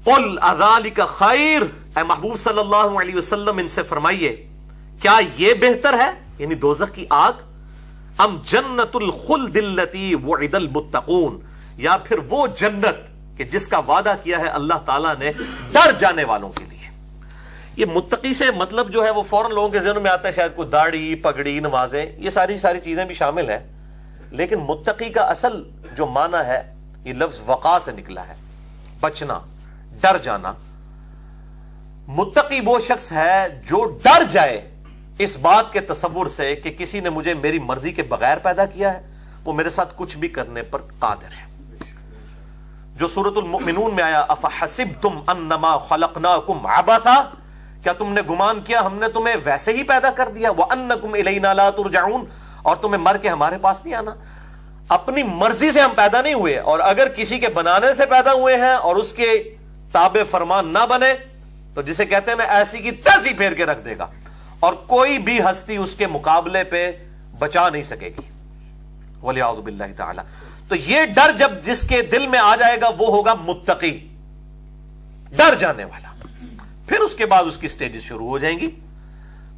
قل اذالک خیر، اے محبوب صلی اللہ علیہ وسلم ان سے فرمائیے کیا یہ بہتر ہے، یعنی دوزخ کی آگ، ام جنت الخلد التی وعد المتقون، یا پھر وہ جنت کہ جس کا وعدہ کیا ہے اللہ تعالیٰ نے ڈر جانے والوں کے لیے۔ یہ متقی سے مطلب جو ہے وہ فوراً لوگوں کے ذہن میں آتا ہے شاید کوئی داڑھی، پگڑی، نمازیں، یہ ساری چیزیں بھی شامل ہیں، لیکن متقی کا اصل جو معنی ہے یہ لفظ وقا سے نکلا ہے، بچنا، ڈر جانا۔ متقی وہ شخص ہے جو ڈر جائے اس بات کے تصور سے کہ کسی نے مجھے میری مرضی کے بغیر پیدا کیا ہے، وہ میرے ساتھ کچھ بھی کرنے پر قادر ہے۔ جو سورۃ المؤمنون میں آیا افحسبتم انما خلقناکم عبثا، کیا تم نے گمان کیا ہم نے تمہیں ویسے ہی پیدا کر دیا، وانکم الینا لا ترجعون، اور تمہیں مر کے ہمارے پاس نہیں آنا۔ اپنی مرضی سے ہم پیدا نہیں ہوئے، اور اگر کسی کے بنانے سے پیدا ہوئے ہیں اور اس کے تابع فرمان نہ بنے تو جسے کہتے ہیں نا ایسی کی تیسی پھیر کے رکھ دے گا، اور کوئی بھی ہستی اس کے مقابلے پہ بچا نہیں سکے گی، ولیعوذ باللہ تعالی۔ تو یہ ڈر جب جس کے دل میں آ جائے گا وہ ہوگا متقی، ڈر جانے والا۔ پھر اس کے بعد اس کی سٹیجز شروع ہو جائیں گی۔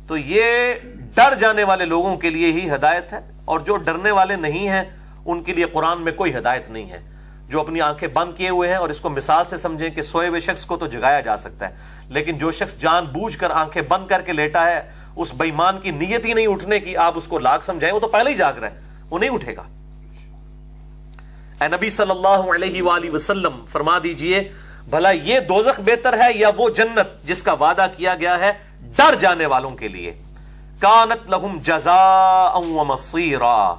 تو یہ ڈر جانے والے لوگوں کے لیے ہی ہدایت ہے، اور جو ڈرنے والے نہیں ہیں ان کے لیے قرآن میں کوئی ہدایت نہیں ہے۔ جو اپنی آنکھیں بند کیے ہوئے ہیں، اور اس کو مثال سے سمجھیں کہ سوئے ہوئے شخص کو تو جگایا جا سکتا ہے، لیکن جو شخص جان بوجھ کر آنکھیں بند کر کے لیٹا ہے، اس بے ایمان کی نیت ہی نہیں اٹھنے کی، آپ اس کو لاکھ سمجھائیں وہ تو پہلے ہی جاگ رہا ہے، وہ نہیں اٹھے گا۔ اے نبی صلی اللہ علیہ وآلہ وسلم فرما دیجئے بھلا یہ دوزخ بہتر ہے یا وہ جنت جس کا وعدہ کیا گیا ہے ڈر جانے والوں کے لیے؟ کانت لہم جزاء ومصیرا،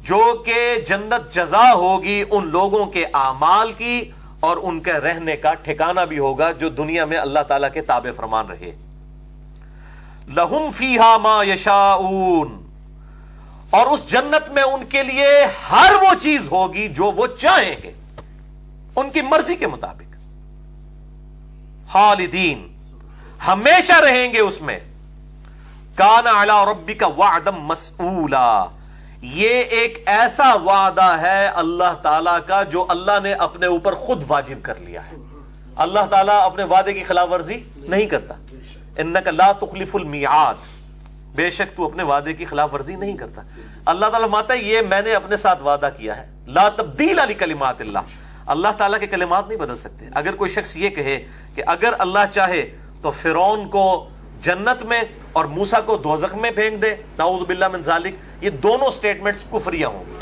جو کہ جنت جزا ہوگی ان لوگوں کے اعمال کی اور ان کے رہنے کا ٹھکانہ بھی ہوگا جو دنیا میں اللہ تعالیٰ کے تابع فرمان رہے۔ لہم فیہا ما یشاؤون، اور اس جنت میں ان کے لیے ہر وہ چیز ہوگی جو وہ چاہیں گے، ان کی مرضی کے مطابق۔ خالدین، ہمیشہ رہیں گے اس میں۔ کان علی ربک وعدا مسئولا، یہ ایک ایسا وعدہ ہے اللہ تعالیٰ کا جو اللہ نے اپنے اوپر خود واجب کر لیا ہے۔ اللہ تعالیٰ اپنے وعدے کی خلاف ورزی نہیں کرتا۔ انک لا تخلف المیعاد، بے شک تو اپنے وعدے کی خلاف ورزی نہیں کرتا۔ اللہ تعالیٰ فرماتا ہے یہ میں نے اپنے ساتھ وعدہ کیا ہے، لا تبدیل لکلمات اللہ، اللہ تعالیٰ کے کلمات نہیں بدل سکتے۔ اگر کوئی شخص یہ کہے کہ اگر اللہ چاہے تو فرعون کو جنت میں اور موسیٰ کو دوزخ میں پھینک دے، نعوذ باللہ من ذالک، یہ دونوں سٹیٹمنٹس کفریہ ہوں گی،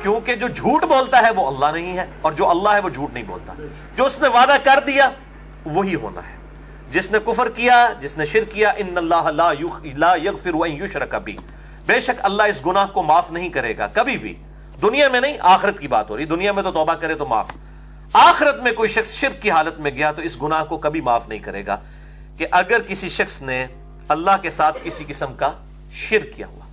کیونکہ جو جھوٹ بولتا ہے وہ اللہ نہیں ہے، اور جو اللہ ہے وہ جھوٹ نہیں بولتا۔ جو اس نے وعدہ کر دیا وہی ہونا ہے۔ جس نے کفر کیا، جس نے شرک کیا، ان اللہ لا یغفر ان یشرک بہ، بے شک اللہ اس گناہ کو معاف نہیں کرے گا کبھی بھی، دنیا میں نہیں، آخرت کی بات ہو رہی، دنیا میں تو توبہ کرے تو معاف، آخرت میں کوئی شخص شرک کی حالت میں گیا تو اس گناہ کو کبھی معاف نہیں کرے گا۔ کہ اگر کسی شخص نے اللہ کے ساتھ کسی قسم کا شرک کیا ہوا،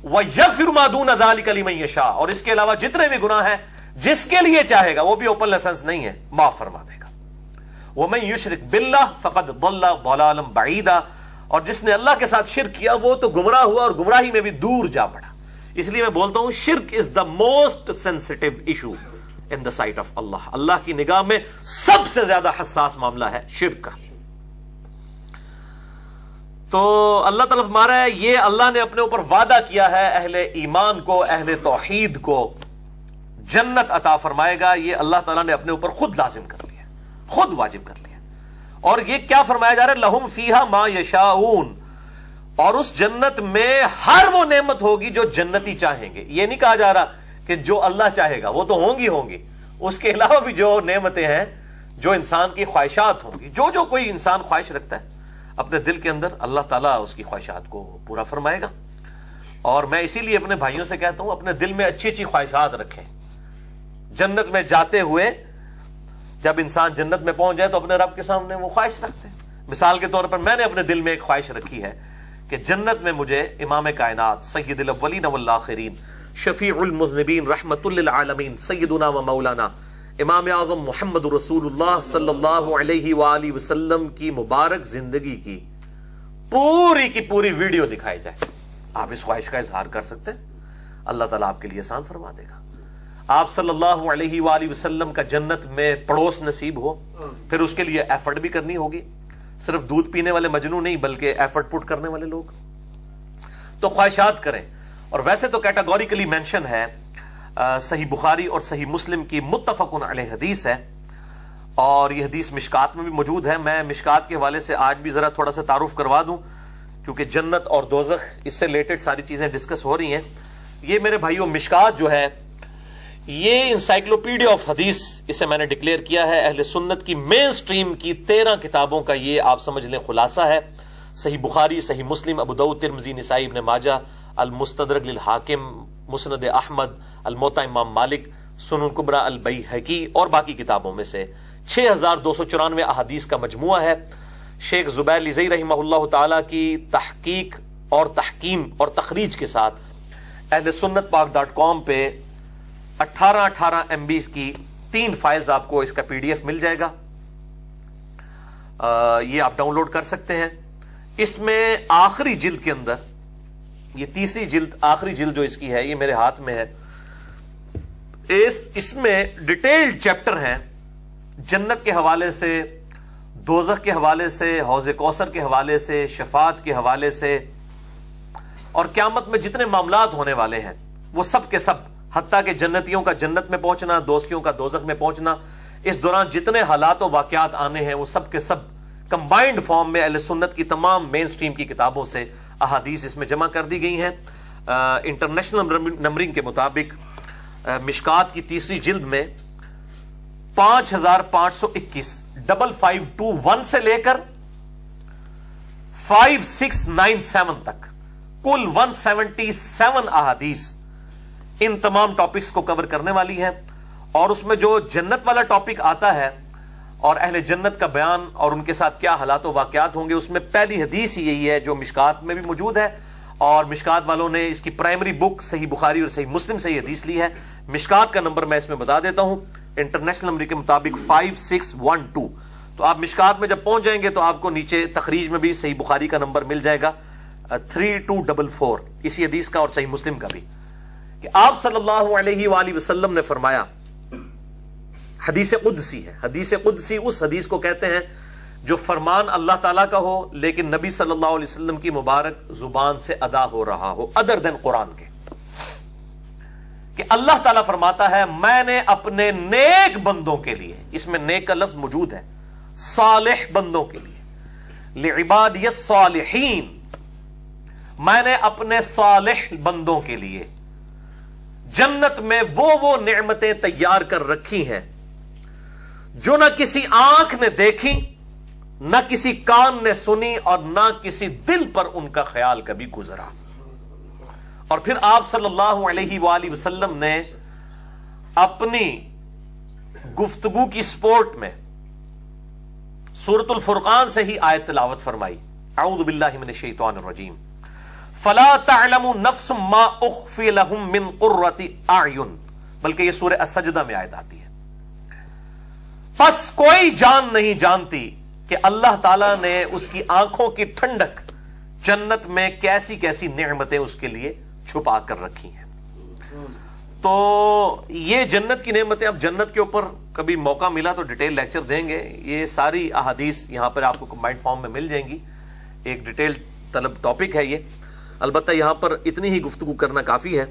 وَيَغْفِرُ مَا دُونَ ذَلِكَ لِمَن يَشَاءُ، اور اس کے علاوہ جتنے بھی گناہ ہیں جس کے لیے چاہے گا، وہ بھی اوپن لائسنس نہیں ہے، معاف فرما دے گا۔ وَمَن يُشْرِكْ بِاللَّهِ فَقَدْ ضَلَّ ضَلَالًا بَعِيدًا، اور جس نے اللہ کے ساتھ شرک کیا وہ تو گمراہ ہوا اور گمراہی میں بھی دور جا پڑا۔ اس لیے میں بولتا ہوں shirk is the most sensitive issue in the sight of Allah, Allah کی نگاہ میں سب سے زیادہ حساس معاملہ ہے شرک کا۔ تو اللہ تعالیٰ فرما رہا ہے یہ اللہ نے اپنے اوپر وعدہ کیا ہے اہل ایمان کو، اہل توحید کو جنت عطا فرمائے گا، یہ اللہ تعالیٰ نے اپنے اوپر خود لازم کر لیا، خود واجب کر لیا۔ اور یہ کیا فرمایا جا رہا ہے؟ لہم فیہا ما یشاؤون، اور اس جنت میں ہر وہ نعمت ہوگی جو جنتی چاہیں گے۔ یہ نہیں کہا جا رہا کہ جو اللہ چاہے گا، وہ تو ہوں گی، اس کے علاوہ بھی جو نعمتیں ہیں، جو انسان کی خواہشات ہوں گی، جو کوئی انسان خواہش رکھتا ہے اپنے دل کے اندر، اللہ تعالیٰ اس کی خواہشات کو پورا فرمائے گا۔ اور میں اسی لیے اپنے بھائیوں سے کہتا ہوں اپنے دل میں اچھی اچھی خواہشات رکھیں۔ جنت میں جاتے ہوئے جب انسان جنت میں پہنچ جائے تو اپنے رب کے سامنے وہ خواہش رکھتے ہیں۔ مثال کے طور پر میں نے اپنے دل میں ایک خواہش رکھی ہے کہ جنت میں مجھے امام کائنات سید الاولین والآخرین شفیع المذنبین رحمت للعالمین سیدنا و مولانا امام اعظم محمد رسول اللہ صلی اللہ علیہ وآلہ وسلم کی مبارک زندگی کی پوری ویڈیو دکھائی جائے۔ آپ اس خواہش کا اظہار کر سکتے ہیں، اللہ تعالیٰ آپ کے لیے آسان فرما دے گا۔ آپ صلی اللہ علیہ وآلہ وسلم کا جنت میں پڑوس نصیب ہو، پھر اس کے لیے ایفرٹ بھی کرنی ہوگی، صرف دودھ پینے والے مجنو نہیں بلکہ ایفرٹ پٹ کرنے والے لوگ، تو خواہشات کریں۔ اور ویسے تو کیٹاگوریکلی مینشن ہے، صحیح بخاری اور صحیح مسلم کی متفق علیہ حدیث ہے، اور یہ حدیث مشکات میں بھی موجود ہے۔ میں مشکات کے حوالے سے آج بھی ذرا تھوڑا سا تعارف کروا دوں، کیونکہ جنت اور دوزخ اس سے ریلیٹڈ ساری چیزیں ڈسکس ہو رہی ہیں۔ یہ میرے بھائیوں مشکات جو ہے یہ انسائکلوپیڈیا آف حدیث اسے میں نے ڈکلیئر کیا ہے، اہل سنت کی مین سٹریم کی 13 کتابوں کا یہ آپ سمجھ لیں خلاصہ ہے۔ صحیح بخاری، صحیح مسلم، ابو داؤد، ترمذی، نسائی، ابن ماجہ، المستدرک للحاکم، مسند احمد، الموطا امام مالک، سنن کبری البیہقی اور باقی کتابوں میں سے 6294 احادیث کا مجموعہ ہے۔ شیخ زبیر لیزئی رحمہ اللہ تعالی کی تحقیق اور تحکیم اور تخریج کے ساتھ اہل سنت پاک.com پہ 18 MB کی 3 فائلز آپ کو اس کا PDF مل جائے گا، یہ آپ ڈاؤن لوڈ کر سکتے ہیں۔ اس میں آخری جلد کے اندر، یہ تیسری جلد، آخری جلد جو اس کی ہے یہ میرے ہاتھ میں ہے، اس میں ڈیٹیلڈ چیپٹر ہیں جنت کے حوالے سے، دوزخ کے حوالے سے، حوض کوثر کے حوالے سے، شفاعت کے حوالے سے، اور قیامت میں جتنے معاملات ہونے والے ہیں وہ سب کے سب، حتیٰ کہ جنتیوں کا جنت میں پہنچنا، دوزخیوں کا دوزخ میں پہنچنا، اس دوران جتنے حالات و واقعات آنے ہیں وہ سب کے سب کمبائنڈ فارم میں اہل سنت کی تمام مین سٹریم کی کتابوں سے احادیث اس میں جمع کر دی گئی ہیں۔ انٹرنیشنل نمبرنگ کے مطابق مشکات کی تیسری جلد میں 5521 5521 سے لے کر 5697 تک کل 177 احادیث ان تمام ٹاپکس کو کور کرنے والی ہے، اور اس میں جو جنت والا ٹاپک آتا ہے اور اہل جنت کا بیان اور ان کے ساتھ کیا حالات و واقعات ہوں گے، اس میں پہلی حدیث یہی ہے جو مشکات میں بھی موجود ہے، اور مشکات والوں نے اس کی پرائمری بک صحیح بخاری اور صحیح مسلم سے یہ حدیث لی ہے۔ مشکات کا نمبر میں اس میں بتا دیتا ہوں، انٹرنیشنل نمبر کے مطابق 5612۔ تو آپ مشکات میں جب پہنچ جائیں گے تو آپ کو نیچے تخریج میں بھی صحیح بخاری کا نمبر مل جائے گا 3244 اسی حدیث کا، اور صحیح مسلم کا بھی، کہ آپ صلی اللہ علیہ وآلہ وسلم نے فرمایا، حدیث قدسی ہے، حدیث قدسی اس حدیث کو کہتے ہیں جو فرمان اللہ تعالیٰ کا ہو لیکن نبی صلی اللہ علیہ وسلم کی مبارک زبان سے ادا ہو رہا ہو، ادر دین قرآن کے، کہ اللہ تعالیٰ فرماتا ہے میں نے اپنے نیک بندوں کے لیے، اس میں نیک کا لفظ موجود ہے، صالح بندوں کے لیے، لعبادی الصالحین، میں نے اپنے صالح بندوں کے لیے جنت میں وہ نعمتیں تیار کر رکھی ہیں جو نہ کسی آنکھ نے دیکھی، نہ کسی کان نے سنی، اور نہ کسی دل پر ان کا خیال کبھی گزرا۔ اور پھر آپ صلی اللہ علیہ وآلہ وسلم نے اپنی گفتگو کی سپورٹ میں سورۃ الفرقان سے ہی آیت تلاوت فرمائی، اعوذ باللہ من الشیطان الرجیم، فلا تعلم نفس ما اخفی لهم من قرۃ اعین، بلکہ یہ سورہ السجدہ میں آیت آتی ہے، پس کوئی جان نہیں جانتی کہ اللہ تعالیٰ نے اس کی آنکھوں کی ٹھنڈک جنت میں کیسی کیسی نعمتیں اس کے لیے چھپا کر رکھی ہیں۔ تو یہ جنت کی نعمتیں، اب جنت کے اوپر کبھی موقع ملا تو ڈیٹیل لیکچر دیں گے، یہ ساری احادیث یہاں پر آپ کو کمبائنڈ فارم میں مل جائیں گی، ایک ڈیٹیل طلب ٹاپک ہے یہ، البتہ یہاں پر اتنی ہی گفتگو کرنا کافی ہے۔